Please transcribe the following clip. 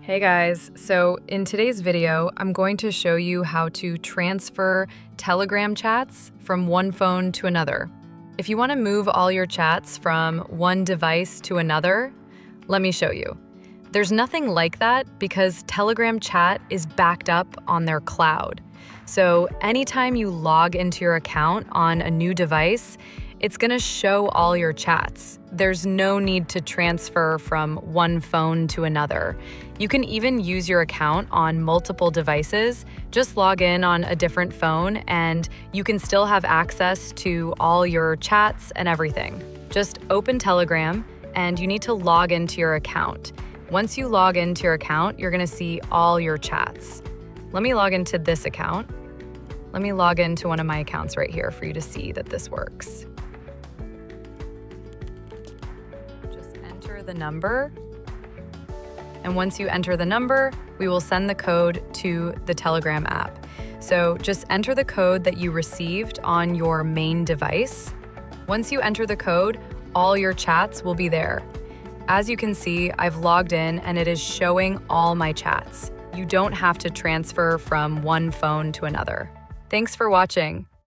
Hey guys, so in today's video, I'm going to show you how to transfer Telegram chats from one phone to another. If you want to move all your chats from one device to another, let me show you. There's nothing like that because Telegram chat is backed up on their cloud. So anytime you log into your account on a new device, it's going to show all your chats. There's no need to transfer from one phone to another. You can even use your account on multiple devices. Just log in on a different phone and you can still have access to all your chats and everything. Just open Telegram and you need to log into your account. Once you log into your account, you're going to see all your chats. Let me log into this account. Let me log into one of my accounts right here for you to see that this works. Enter the number, and once you enter the number, we will send the code to the Telegram app. So just enter the code that you received on your main device. Once you enter the code, all your chats will be there. As you can see, I've logged in and it is showing all my chats. You don't have to transfer from one phone to another. Thanks for watching.